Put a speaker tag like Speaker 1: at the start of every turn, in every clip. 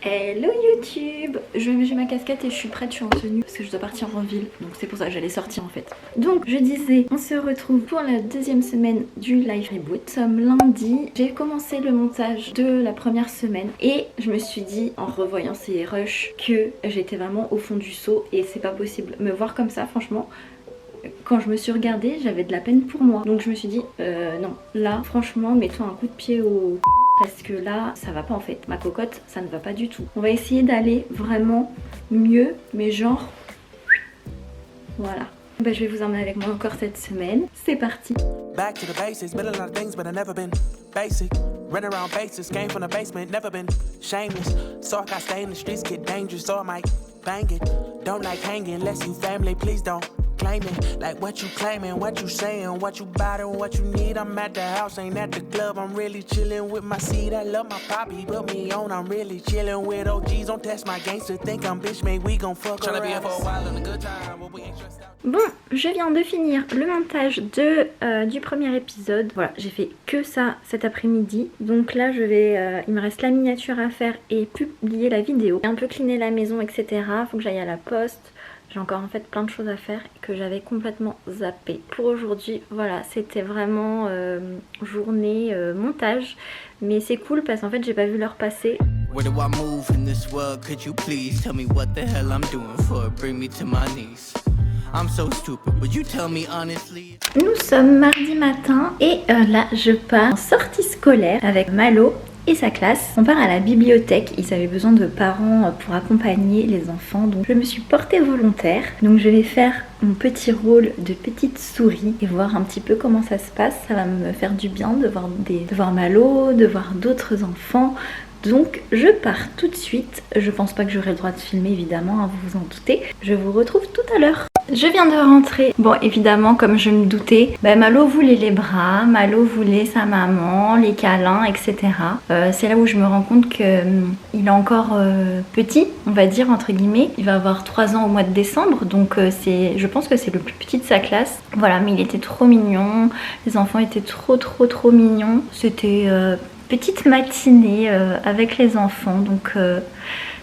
Speaker 1: Hello YouTube! J'ai ma casquette et je suis prête, je suis en tenue parce que je dois partir en ville, donc c'est pour ça que j'allais sortir en fait. Donc je disais, on se retrouve pour la deuxième semaine du live reboot. Nous sommes lundi, j'ai commencé le montage de la première semaine et je me suis dit en revoyant ces rushs que j'étais vraiment au fond du seau et c'est pas possible. Me voir comme ça franchement, quand je me suis regardée j'avais de la peine pour moi. Donc je me suis dit non, là franchement mets-toi un coup de pied au... parce que là ça va pas en fait, ma cocotte ça ne va pas du tout. On va essayer d'aller vraiment mieux, mais genre voilà. Bah, je vais vous emmener avec moi encore cette semaine, c'est parti.
Speaker 2: Back to the basics, been a lot of things but I never been basic. Run around bases, came from the basement, never been shameless. So I got stay in the streets, get dangerous, so I might bang it. Don't like hanging unless you family, please don't claim it. Like what you claiming, what you saying, what you bout and what you need. I'm at the house, ain't at the club. I'm really chilling with my seed. I love my poppy, put me on. I'm really chilling with OGs. Don't test my gangster, think I'm bitch made. We gon' fuck around. Tryna be here for a while on a good time, but we ain't stressed out.
Speaker 1: Bon, je viens de finir le montage du premier épisode. Voilà, j'ai fait que ça cet après-midi. Donc là, il me reste la miniature à faire et publier la vidéo. J'ai un peu cleané la maison, etc. Faut que j'aille à la poste. J'ai encore en fait plein de choses à faire que j'avais complètement zappé. Pour aujourd'hui, voilà, c'était vraiment journée montage. Mais c'est cool parce qu'en fait, j'ai pas vu l'heure passer.
Speaker 3: Where do I move in this world? Could you please tell me what the hell I'm doing for it? Bring me to my knees. I'm so stupid, would you tell me honestly?
Speaker 1: Nous sommes mardi matin et là je pars en sortie scolaire avec Malo et sa classe. On part à la bibliothèque, ils avaient besoin de parents pour accompagner les enfants, donc je me suis portée volontaire. Donc je vais faire mon petit rôle de petite souris et voir un petit peu comment ça se passe. Ça va me faire du bien de voir Malo, de voir d'autres enfants. Donc je pars tout de suite. Je pense pas que j'aurai le droit de filmer évidemment, hein, vous vous en doutez. Je vous retrouve tout à l'heure. Je viens de rentrer. Bon, évidemment, comme je me doutais, Malo voulait les bras, Malo voulait sa maman, les câlins, etc. C'est là où je me rends compte qu'il est encore petit, on va dire, entre guillemets. Il va avoir 3 ans au mois de décembre, donc je pense que c'est le plus petit de sa classe. Voilà, mais il était trop mignon. Les enfants étaient trop mignons. C'était petite matinée avec les enfants, donc...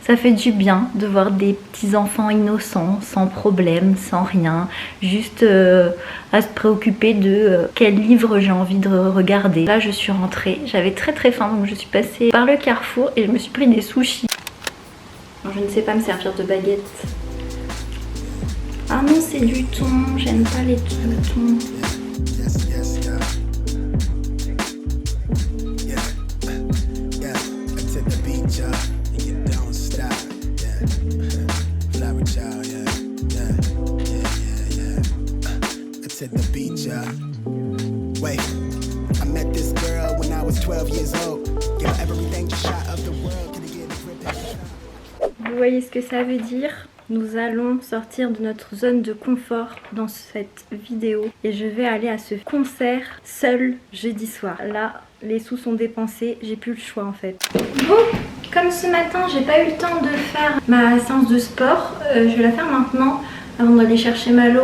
Speaker 1: ça fait du bien de voir des petits enfants innocents, sans problème, sans rien, juste à se préoccuper de quel livre j'ai envie de regarder. Là je suis rentrée, j'avais très faim donc je suis passée par le Carrefour et je me suis pris des sushis. Je ne sais pas me servir de baguette. Ah non, c'est du thon, j'aime pas les thons.
Speaker 4: The beach, wait, I met this girl when I was 12 years old. Give her everything, just shot of the world. Can I get a grip?
Speaker 1: Vous voyez ce que ça veut dire? Nous allons sortir de notre zone de confort dans cette vidéo et je vais aller à ce concert seul jeudi soir. Là, les sous sont dépensés, j'ai plus le choix en fait. Bon, comme ce matin, j'ai pas eu le temps de faire ma séance de sport, je vais la faire maintenant. Avant d'aller chercher Malo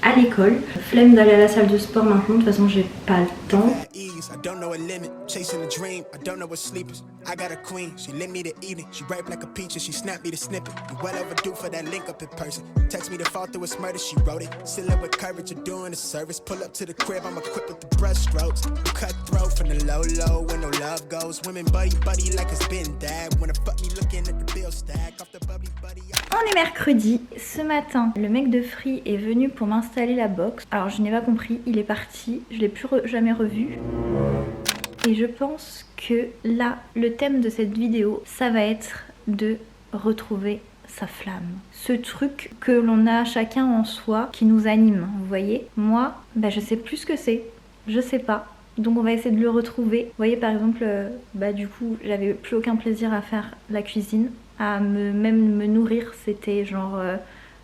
Speaker 1: à l'école. Flemme d'aller à la salle de sport maintenant, de toute façon j'ai pas le temps.
Speaker 4: I don't know a limit, chasing a dream. I don't know what sleepers. I got a queen, she lit me to evening. She ripe like a peach and she snapped me to snippet. You well overdue for that link up in person. Text me to fall through a murder, she wrote it. Still up with courage, you're doing a service. Pull up to the crib, I'm equipped with the brush strokes. Cutthroat from the low, where no love goes. Women buddy like it's been that. Wanna fuck me looking at the bill stack. Off the bubbly buddy.
Speaker 1: On est mercredi, ce matin, le mec de Free est venu pour m'installer la box. Alors je n'ai pas compris, il est parti, je l'ai plus jamais revu. Et je pense que là, le thème de cette vidéo, ça va être de retrouver sa flamme. Ce truc que l'on a chacun en soi qui nous anime, vous voyez. Moi, je sais plus ce que c'est, je sais pas. Donc on va essayer de le retrouver. Vous voyez par exemple, du coup, j'avais plus aucun plaisir à faire la cuisine, même me nourrir, c'était genre...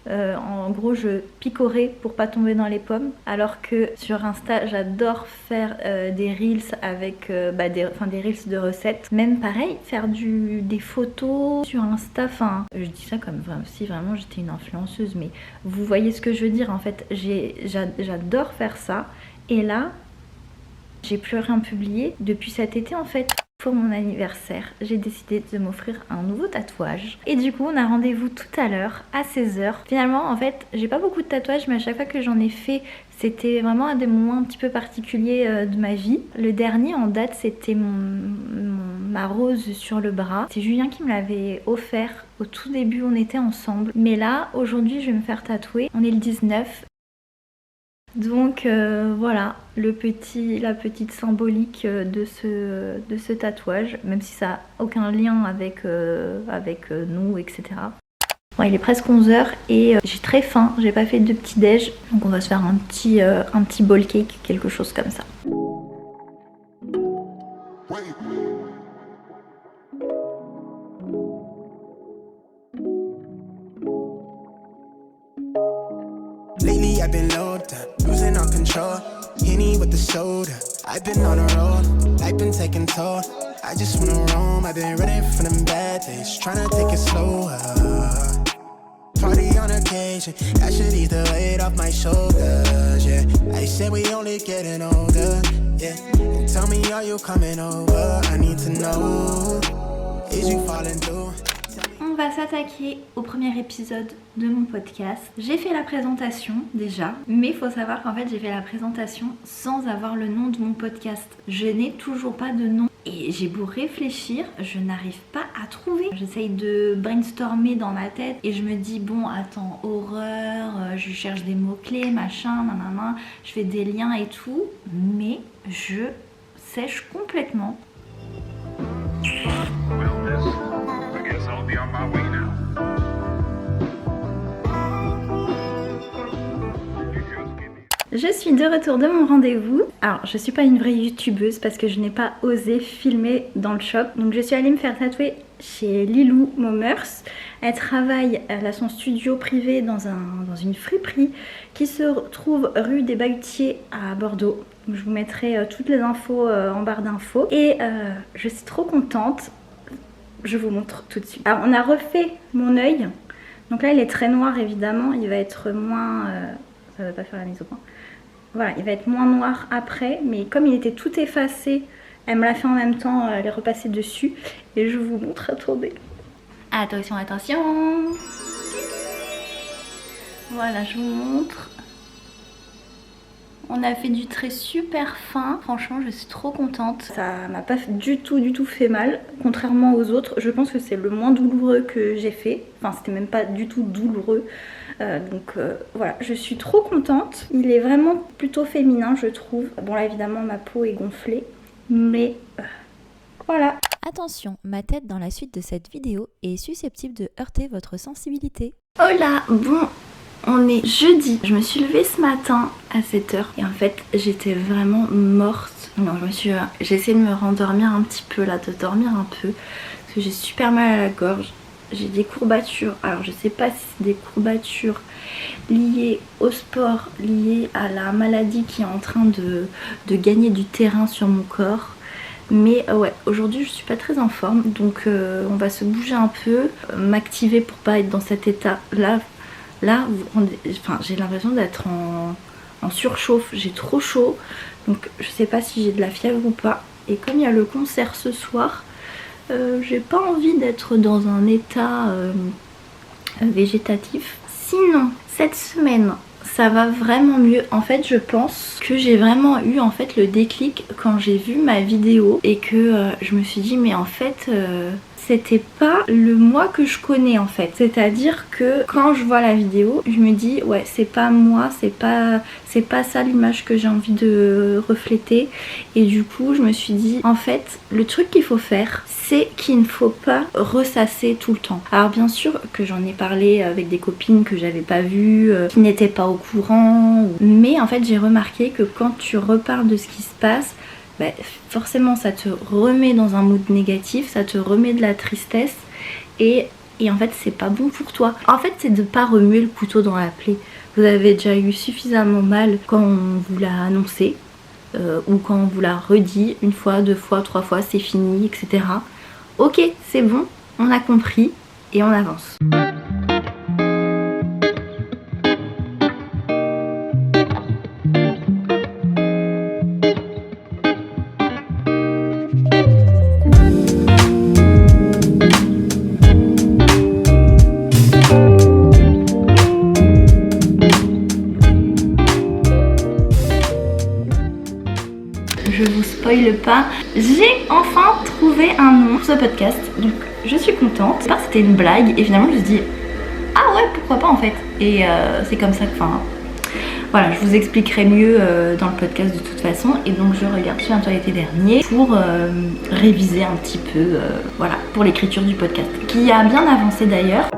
Speaker 1: en gros je picorais pour pas tomber dans les pommes, alors que sur Insta j'adore faire des reels avec des reels de recettes, même pareil faire des photos sur Insta, enfin je dis ça comme si vraiment j'étais une influenceuse, mais vous voyez ce que je veux dire en fait. J'adore faire ça et là j'ai plus rien publié depuis cet été en fait. Pour mon anniversaire, j'ai décidé de m'offrir un nouveau tatouage. Et du coup, on a rendez-vous tout à l'heure, à 16h. Finalement, en fait, j'ai pas beaucoup de tatouages, mais à chaque fois que j'en ai fait, c'était vraiment à des moments un petit peu particuliers de ma vie. Le dernier en date, c'était ma rose sur le bras. C'est Julien qui me l'avait offert. Au tout début, on était ensemble. Mais là, aujourd'hui, je vais me faire tatouer. On est le 19. Donc voilà, la petite symbolique de ce tatouage, même si ça n'a aucun lien avec nous, etc. Bon, il est presque 11h et j'ai très faim, j'ai pas fait de petit déj, donc on va se faire un petit bowl cake, quelque chose comme ça.
Speaker 4: Lately I've been low down, losing all control. Henny with the soda, I've been on a roll, life been taking toll. I just wanna roam, I've been running from them bad days, tryna take it slower. Party on occasion, that should ease the weight off my shoulders, yeah. I said we only getting older, yeah. And tell me, are you coming over? I need to know, is you falling through?
Speaker 1: On va s'attaquer au premier épisode de mon podcast. J'ai fait la présentation déjà, mais il faut savoir qu'en fait j'ai fait la présentation sans avoir le nom de mon podcast. Je n'ai toujours pas de nom et j'ai beau réfléchir, je n'arrive pas à trouver. J'essaye de brainstormer dans ma tête et je me dis bon attends, horreur, je cherche des mots-clés, machin, nanana, je fais des liens et tout, mais je sèche complètement. Je suis de retour de mon rendez-vous. Alors, je suis pas une vraie youtubeuse parce que je n'ai pas osé filmer dans le shop. Donc, je suis allée me faire tatouer chez Lilou Momers. Elle travaille, elle a son studio privé dans une friperie qui se trouve rue des Bahutiers à Bordeaux. Donc, je vous mettrai toutes les infos en barre d'infos. Et je suis trop contente. Je vous montre tout de suite. Alors, on a refait mon œil. Donc là, il est très noir évidemment. Il va être moins... ça va pas faire la mise au point. Voilà, il va être moins noir après, mais comme il était tout effacé, elle me l'a fait en même temps, elle est repassée dessus. Et je vous montre, attendez. Attention, attention. Voilà, je vous montre. On a fait du trait super fin, franchement je suis trop contente. Ça m'a pas du tout fait mal, contrairement aux autres. Je pense que c'est le moins douloureux que j'ai fait. Enfin c'était même pas du tout douloureux. Donc voilà, je suis trop contente. Il est vraiment plutôt féminin je trouve. Bon là évidemment ma peau est gonflée, mais voilà.
Speaker 5: Attention, ma tête dans la suite de cette vidéo est susceptible de heurter votre sensibilité.
Speaker 1: Oh là, bon, on est jeudi. Je me suis levée ce matin à 7h et en fait j'étais vraiment morte. Non, j'ai essayé de me rendormir un petit peu là, de dormir un peu parce que j'ai super mal à la gorge. J'ai des courbatures, alors je sais pas si c'est des courbatures liées au sport, liées à la maladie qui est en train de gagner du terrain sur mon corps. Mais ouais, aujourd'hui je suis pas très en forme, donc on va se bouger un peu, m'activer pour pas être dans cet état là. Là, j'ai l'impression d'être en surchauffe, j'ai trop chaud, donc je sais pas si j'ai de la fièvre ou pas. Et comme il y a le concert ce soir, j'ai pas envie d'être dans un état végétatif. Sinon, cette semaine, ça va vraiment mieux. En fait, je pense que j'ai vraiment eu en fait le déclic quand j'ai vu ma vidéo et que je me suis dit mais en fait c'était pas le moi que je connais en fait. C'est-à-dire que quand je vois la vidéo, je me dis ouais c'est pas moi, c'est pas ça l'image que j'ai envie de refléter. Et du coup je me suis dit en fait le truc qu'il faut faire c'est qu'il ne faut pas ressasser tout le temps. Alors bien sûr que j'en ai parlé avec des copines que j'avais pas vues, qui n'étaient pas au courant, mais en fait j'ai remarqué que quand tu reparles de ce qui se passe, bah, forcément ça te remet dans un mood négatif, ça te remet de la tristesse et en fait c'est pas bon pour toi. En fait c'est de pas remuer le couteau dans la plaie. Vous avez déjà eu suffisamment mal quand on vous l'a annoncé ou quand on vous l'a redit une fois, deux fois, trois fois, c'est fini, etc. Ok, c'est bon, on a compris et on avance. spoile pas, j'ai enfin trouvé un nom pour ce podcast, donc je suis contente. Au départ c'était une blague et finalement je me suis dit ah ouais pourquoi pas en fait. Et c'est comme ça que, voilà, je vous expliquerai mieux dans le podcast de toute façon. Et donc je regarde Souviens-toi l'été dernier pour réviser un petit peu, voilà, pour l'écriture du podcast, qui a bien avancé d'ailleurs.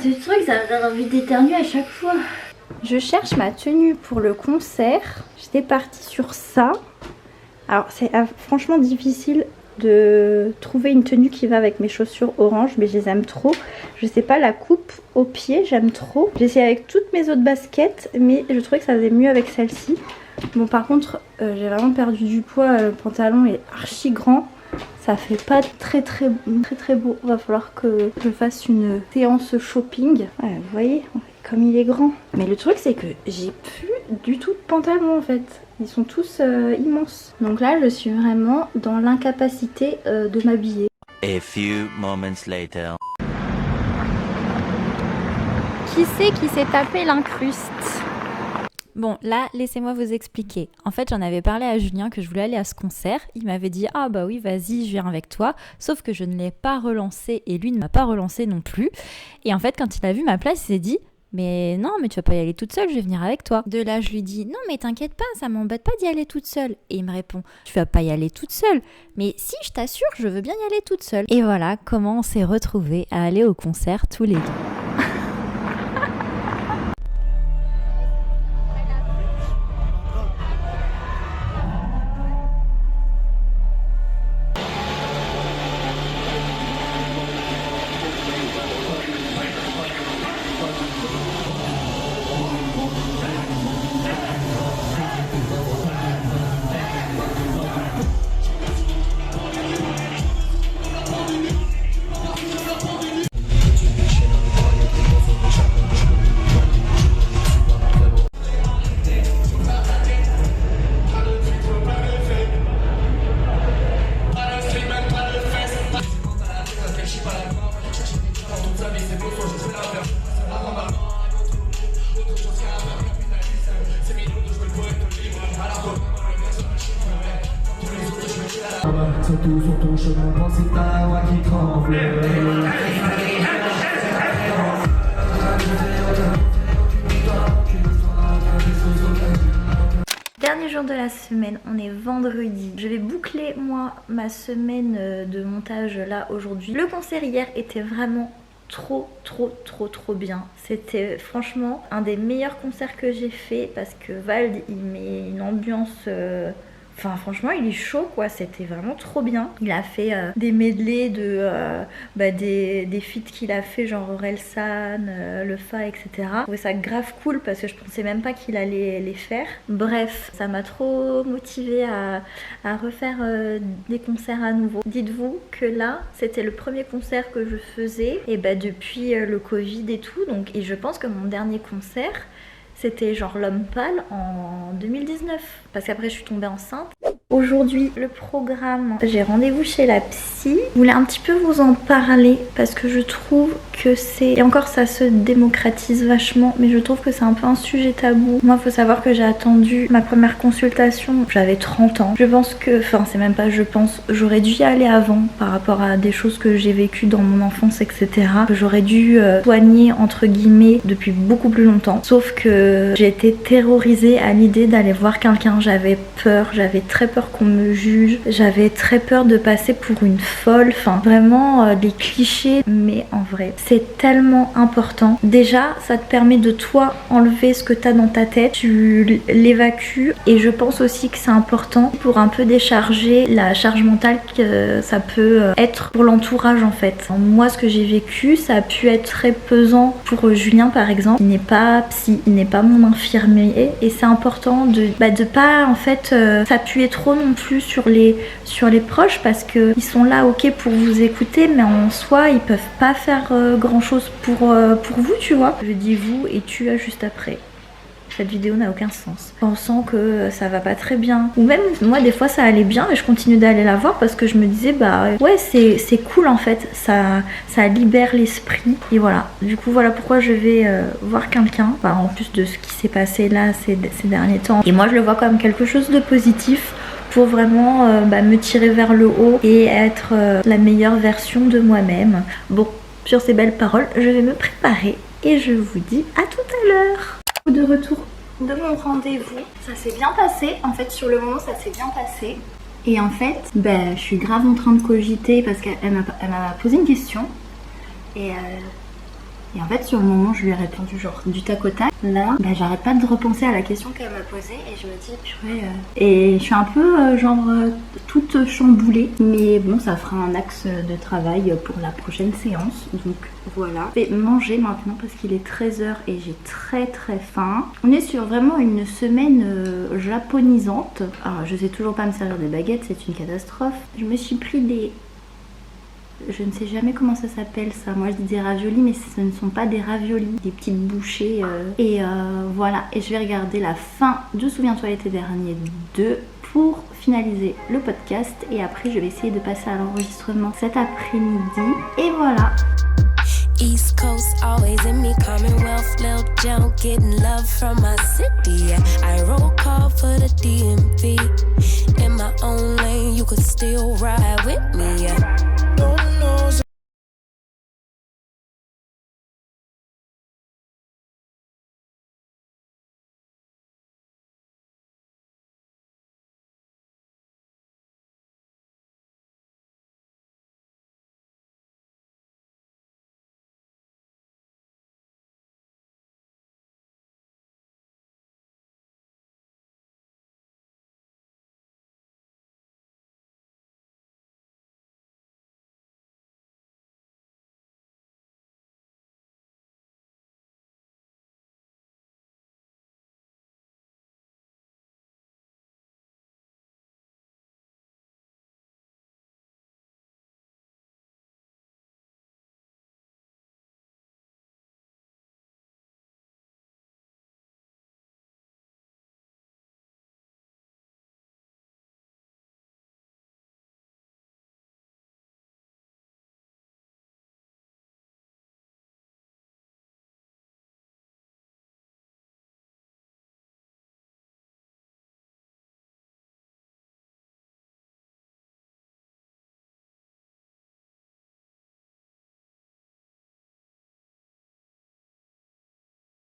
Speaker 1: Ce truc, ça me donne envie d'éternuer à chaque fois. Je cherche ma tenue pour le concert. J'étais partie sur ça. Alors c'est franchement difficile de trouver une tenue qui va avec mes chaussures orange, mais je les aime trop. Je sais pas, la coupe au pied, j'aime trop. J'ai essayé avec toutes mes autres baskets, mais je trouvais que ça faisait mieux avec celle-ci. Bon par contre, j'ai vraiment perdu du poids. Le pantalon est archi grand. Ça fait pas très beau. Va falloir que je fasse une séance shopping. Ouais, vous voyez, comme il est grand. Mais le truc c'est que j'ai plus du tout de pantalon en fait. Ils sont tous immenses. Donc là je suis vraiment dans l'incapacité de m'habiller.
Speaker 6: A few moments later.
Speaker 1: Qui c'est qui s'est tapé l'incruste?
Speaker 5: Bon, là, laissez-moi vous expliquer. En fait, j'en avais parlé à Julien que je voulais aller à ce concert. Il m'avait dit « Ah bah oui, vas-y, je viens avec toi ». Sauf que je ne l'ai pas relancé et lui ne m'a pas relancé non plus. Et en fait, quand il a vu ma place, il s'est dit « Mais non, mais tu vas pas y aller toute seule, je vais venir avec toi ». De là, je lui dis « Non, mais t'inquiète pas, ça m'embête pas d'y aller toute seule ». Et il me répond « Tu vas pas y aller toute seule ». Mais si, je t'assure, je veux bien y aller toute seule. Et voilà comment on s'est retrouvés à aller au concert tous les deux.
Speaker 7: C'est tout sur ton chemin, pensez ta voix qui tremble.
Speaker 1: Dernier jour de la semaine, on est vendredi. Je vais boucler moi ma semaine de montage là aujourd'hui. Le concert hier était vraiment trop bien. C'était franchement un des meilleurs concerts que j'ai fait parce que Vald il met une ambiance... Enfin franchement il est chaud quoi, c'était vraiment trop bien. Il a fait des medleys de des feats qu'il a fait genre Orelsan, Le Fa, etc. Je trouvais ça grave cool parce que je pensais même pas qu'il allait les faire. Bref, ça m'a trop motivée à refaire des concerts à nouveau. Dites-vous que là c'était le premier concert que je faisais et depuis le Covid et tout, donc, et je pense que mon dernier concert c'était genre L'Homme Pâle en 2019 parce qu'après je suis tombée enceinte. Aujourd'hui, le programme, j'ai rendez-vous chez la psy. Je voulais un petit peu vous en parler parce que je trouve que c'est... Et encore, ça se démocratise vachement, mais je trouve que c'est un peu un sujet tabou. Moi, il faut savoir que j'ai attendu ma première consultation, j'avais 30 ans. Je pense que... Enfin, c'est même pas je pense, j'aurais dû y aller avant par rapport à des choses que j'ai vécues dans mon enfance, etc. J'aurais dû soigner, entre guillemets, depuis beaucoup plus longtemps. Sauf que j'ai été terrorisée à l'idée d'aller voir quelqu'un. J'avais peur, j'avais très peur qu'on me juge, j'avais très peur de passer pour une folle, enfin vraiment des clichés, mais en vrai c'est tellement important. Déjà ça te permet de toi enlever ce que t'as dans ta tête, tu l'évacues, et je pense aussi que c'est important pour un peu décharger la charge mentale que ça peut être pour l'entourage en fait. Moi ce que j'ai vécu ça a pu être très pesant pour Julien par exemple, il n'est pas psy, il n'est pas mon infirmier, et c'est important de pas en fait s'appuyer trop trop non plus sur les proches parce que ils sont là ok pour vous écouter, mais en soi ils peuvent pas faire grand chose pour vous, tu vois. Je dis vous et tu as juste après. Cette vidéo n'a aucun sens. Pensant que ça va pas très bien. Ou même moi des fois ça allait bien et je continue d'aller la voir parce que je me disais bah ouais c'est cool en fait. Ça libère l'esprit. Et voilà. Du coup voilà pourquoi je vais voir quelqu'un. Enfin, en plus de ce qui s'est passé là ces derniers temps. Et moi je le vois comme quelque chose de positif pour vraiment me tirer vers le haut et être la meilleure version de moi-même. Bon, sur ces belles paroles, je vais me préparer et je vous dis à tout à l'heure. De retour de mon rendez-vous, ça s'est bien passé. En fait, sur le moment, ça s'est bien passé. Et en fait, je suis grave en train de cogiter parce qu'elle m'a posé une question. Et en fait, sur le moment, je lui ai répondu genre du tac au tac. Là, j'arrête pas de repenser à la question qu'elle m'a posée et je me dis, purée. Et je suis un peu toute chamboulée. Mais bon, ça fera un axe de travail pour la prochaine séance. Donc voilà. Je vais manger maintenant parce qu'il est 13h et j'ai très très faim. On est sur vraiment une semaine japonisante. Alors, je sais toujours pas me servir des baguettes, c'est une catastrophe. Je me suis pris des... Je ne sais jamais comment ça s'appelle ça. Moi je dis des raviolis mais ce ne sont pas des raviolis. Des petites bouchées. Voilà. Et je vais regarder la fin de Souviens-toi l'été dernier 2 pour finaliser le podcast. Et après je vais essayer de passer à l'enregistrement cet après-midi. Et voilà.
Speaker 8: East Coast, always in me, Commonwealth, Lil Jon, getting love from my city. Yeah. I roll call for the DMV.